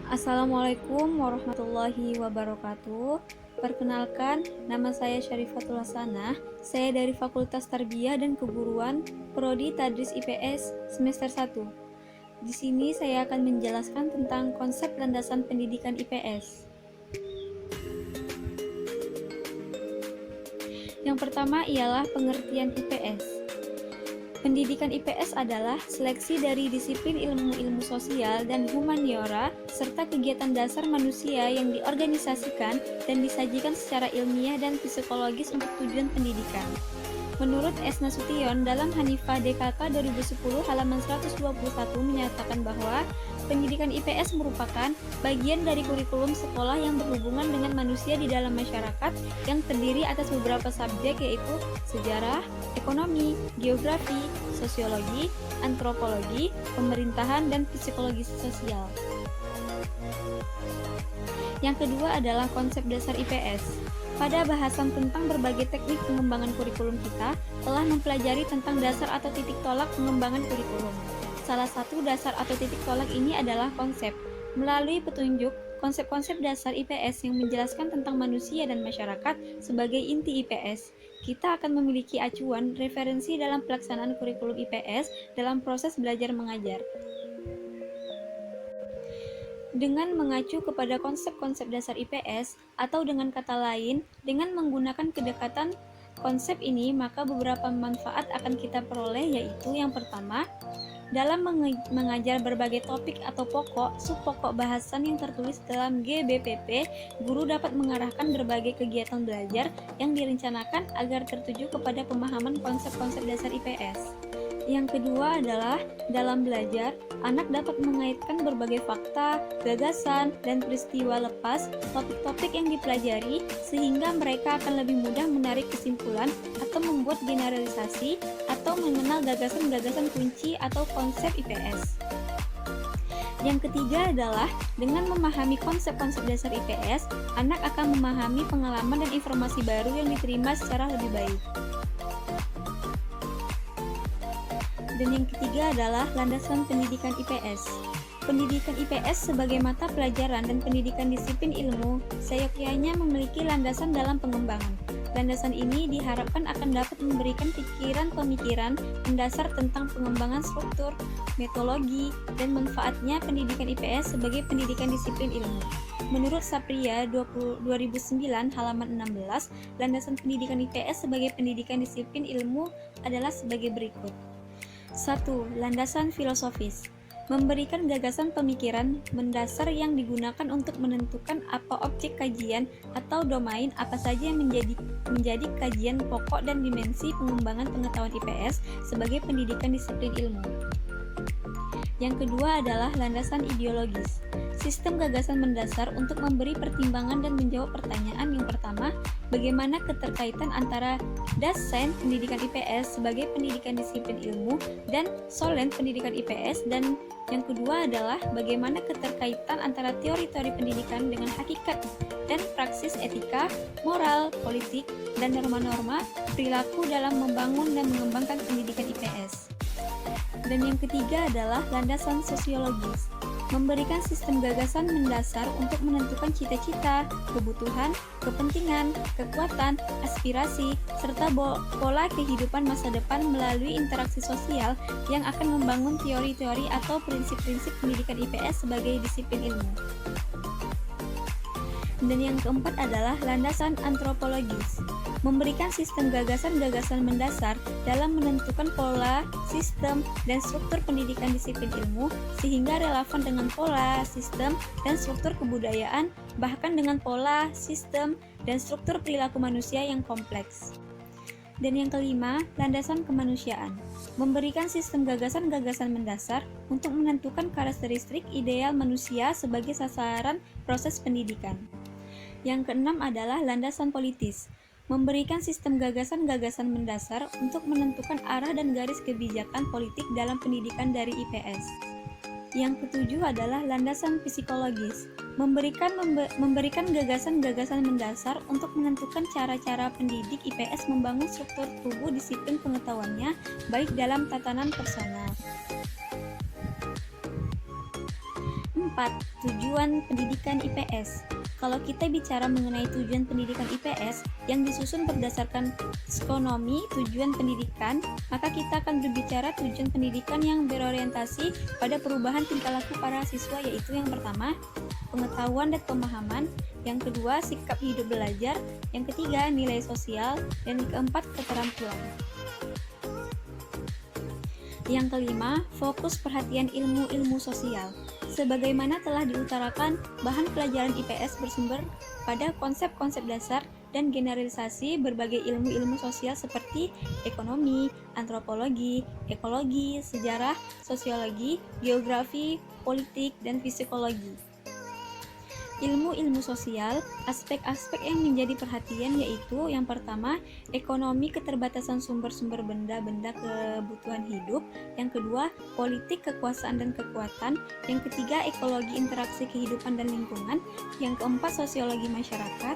Assalamualaikum warahmatullahi wabarakatuh. Perkenalkan, nama saya Syarifatul Hasanah. Saya dari Fakultas Tarbiyah dan Keguruan, Prodi Tadris IPS semester 1. Di sini saya akan menjelaskan tentang konsep landasan pendidikan IPS. Yang pertama ialah pengertian IPS. Pendidikan IPS adalah seleksi dari disiplin ilmu-ilmu sosial dan humaniora serta kegiatan dasar manusia yang diorganisasikan dan disajikan secara ilmiah dan psikologis untuk tujuan pendidikan. Menurut S. Nasution dalam Hanifah DKK 2010 halaman 121 menyatakan bahwa pendidikan IPS merupakan bagian dari kurikulum sekolah yang berhubungan dengan manusia di dalam masyarakat yang terdiri atas beberapa subjek yaitu sejarah, ekonomi, geografi, sosiologi, antropologi, pemerintahan, dan psikologi sosial. Yang kedua adalah konsep dasar IPS. Pada bahasan tentang berbagai teknik pengembangan kurikulum kita telah mempelajari tentang dasar atau titik tolak pengembangan kurikulum. Salah satu dasar atau titik tolak ini adalah konsep. Melalui petunjuk konsep-konsep dasar IPS yang menjelaskan tentang manusia dan masyarakat sebagai inti IPS, kita akan memiliki acuan referensi dalam pelaksanaan kurikulum IPS dalam proses belajar mengajar. Dengan mengacu kepada konsep-konsep dasar IPS, atau dengan kata lain, dengan menggunakan kedekatan konsep ini, maka beberapa manfaat akan kita peroleh, yaitu yang pertama, dalam mengajar berbagai topik atau subpokok bahasan yang tertulis dalam GBPP, guru dapat mengarahkan berbagai kegiatan belajar yang direncanakan agar tertuju kepada pemahaman konsep-konsep dasar IPS. Yang kedua adalah, dalam belajar, anak dapat mengaitkan berbagai fakta, gagasan, dan peristiwa lepas topik-topik yang dipelajari sehingga mereka akan lebih mudah menarik kesimpulan atau membuat generalisasi atau mengenal gagasan-gagasan kunci atau konsep IPS. Yang ketiga adalah, dengan memahami konsep-konsep dasar IPS, anak akan memahami pengalaman dan informasi baru yang diterima secara lebih baik. Dan yang ketiga adalah landasan pendidikan IPS. Pendidikan IPS sebagai mata pelajaran dan pendidikan disiplin ilmu seyogyanya memiliki landasan dalam pengembangan. Landasan ini diharapkan akan dapat memberikan pikiran-pemikiran mendasar tentang pengembangan struktur, metodologi, dan manfaatnya pendidikan IPS sebagai pendidikan disiplin ilmu. Menurut Sapria 2009 halaman 16, landasan pendidikan IPS sebagai pendidikan disiplin ilmu adalah sebagai berikut. 1. Landasan filosofis. Memberikan gagasan pemikiran mendasar yang digunakan untuk menentukan apa objek kajian atau domain apa saja yang menjadi kajian pokok dan dimensi pengembangan pengetahuan IPS sebagai pendidikan disiplin ilmu. Yang kedua adalah landasan ideologis. Sistem gagasan mendasar untuk memberi pertimbangan dan menjawab pertanyaan. Yang pertama, bagaimana keterkaitan antara Dasen pendidikan IPS sebagai pendidikan disiplin ilmu dan Solen pendidikan IPS, dan yang kedua adalah bagaimana keterkaitan antara teori-teori pendidikan dengan hakikat dan praksis etika, moral, politik, dan norma-norma perilaku dalam membangun dan mengembangkan pendidikan IPS. Dan yang ketiga adalah landasan sosiologis. Memberikan sistem gagasan mendasar untuk menentukan cita-cita, kebutuhan, kepentingan, kekuatan, aspirasi, serta pola kehidupan masa depan melalui interaksi sosial yang akan membangun teori-teori atau prinsip-prinsip pendidikan IPS sebagai disiplin ilmu. Dan yang keempat adalah landasan antropologis. Memberikan sistem gagasan-gagasan mendasar dalam menentukan pola, sistem, dan struktur pendidikan disiplin ilmu sehingga relevan dengan pola, sistem, dan struktur kebudayaan, bahkan dengan pola, sistem, dan struktur perilaku manusia yang kompleks. Dan yang kelima, landasan kemanusiaan. Memberikan sistem gagasan-gagasan mendasar untuk menentukan karakteristik ideal manusia sebagai sasaran proses pendidikan. Yang keenam adalah landasan politis. Memberikan sistem gagasan-gagasan mendasar untuk menentukan arah dan garis kebijakan politik dalam pendidikan dari IPS. Yang ketujuh adalah landasan psikologis. Memberikan gagasan-gagasan mendasar untuk menentukan cara-cara pendidik IPS membangun struktur tubuh disiplin pengetahuannya, baik dalam tatanan personal. keempat, tujuan pendidikan IPS. Kalau kita bicara mengenai tujuan pendidikan IPS yang disusun berdasarkan ekonomi tujuan pendidikan, maka kita akan berbicara tujuan pendidikan yang berorientasi pada perubahan tingkah laku para siswa, yaitu yang pertama, pengetahuan dan pemahaman, yang kedua, sikap hidup belajar, yang ketiga, nilai sosial, dan yang keempat, keterampilan. Yang kelima, fokus perhatian ilmu-ilmu sosial. Sebagaimana telah diutarakan, bahan pelajaran IPS bersumber pada konsep-konsep dasar dan generalisasi berbagai ilmu-ilmu sosial seperti ekonomi, antropologi, ekologi, sejarah, sosiologi, geografi, politik, dan psikologi. Ilmu-ilmu sosial, aspek-aspek yang menjadi perhatian yaitu yang pertama, ekonomi keterbatasan sumber-sumber benda-benda kebutuhan hidup, yang kedua, politik kekuasaan dan kekuatan, yang ketiga, ekologi interaksi kehidupan dan lingkungan, yang keempat, sosiologi masyarakat,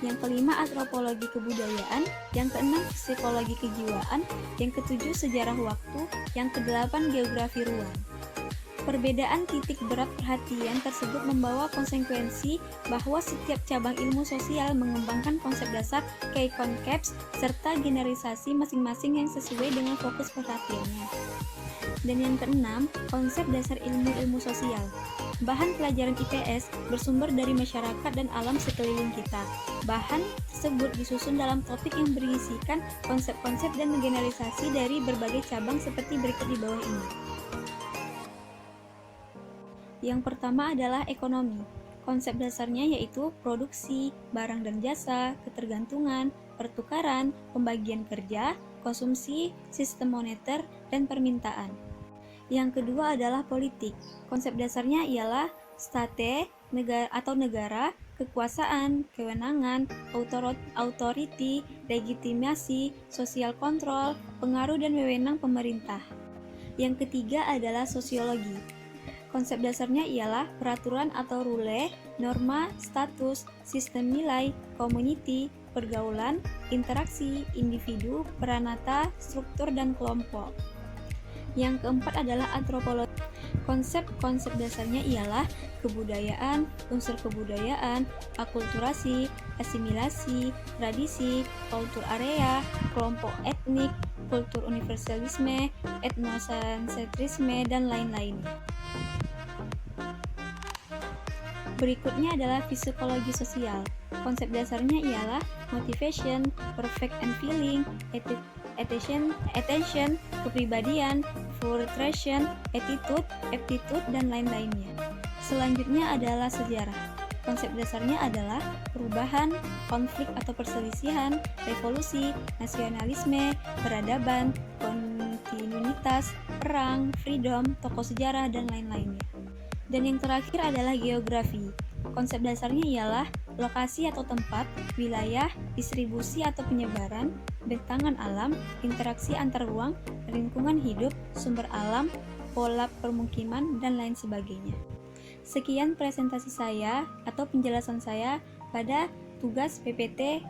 yang kelima, antropologi kebudayaan, yang keenam, psikologi kejiwaan, yang ketujuh, sejarah waktu, yang kedelapan, geografi ruang. Perbedaan titik berat perhatian tersebut membawa konsekuensi bahwa setiap cabang ilmu sosial mengembangkan konsep dasar key concepts serta generalisasi masing-masing yang sesuai dengan fokus perhatiannya. Dan yang keenam, konsep dasar ilmu-ilmu sosial. Bahan pelajaran IPS bersumber dari masyarakat dan alam sekeliling kita. Bahan tersebut disusun dalam topik yang berisikan konsep-konsep dan generalisasi dari berbagai cabang seperti berikut di bawah ini. Yang pertama adalah ekonomi. Konsep dasarnya yaitu produksi, barang dan jasa, ketergantungan, pertukaran, pembagian kerja, konsumsi, sistem moneter, dan permintaan. Yang kedua adalah politik. Konsep dasarnya ialah state, negara, kekuasaan, kewenangan, authority, legitimasi, social control, pengaruh dan wewenang pemerintah. Yang ketiga adalah sosiologi. Konsep dasarnya ialah peraturan atau rule, norma, status, sistem nilai, community, pergaulan, interaksi, individu, peranata, struktur, dan kelompok. Yang keempat adalah antropologi. Konsep-konsep dasarnya ialah kebudayaan, unsur kebudayaan, akulturasi, asimilasi, tradisi, kultur area, kelompok etnik, kultur universalisme, etnosentrisme, dan lain-lainnya. Berikutnya adalah psikologi sosial. Konsep dasarnya ialah motivation, perfect and feeling, attention, kepribadian, frustration, attitude, aptitude, dan lain-lainnya. Selanjutnya adalah sejarah. Konsep dasarnya adalah perubahan, konflik atau perselisihan, revolusi, nasionalisme, peradaban, kontinuitas, perang, freedom, tokoh sejarah, dan lain-lainnya. Dan yang terakhir adalah geografi. Konsep dasarnya ialah lokasi atau tempat, wilayah, distribusi atau penyebaran, bentangan alam, interaksi antar ruang, lingkungan hidup, sumber alam, pola permukiman, dan lain sebagainya. Sekian presentasi saya atau penjelasan saya pada tugas PPT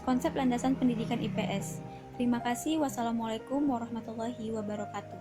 konsep landasan pendidikan IPS. Terima kasih. Wassalamualaikum warahmatullahi wabarakatuh.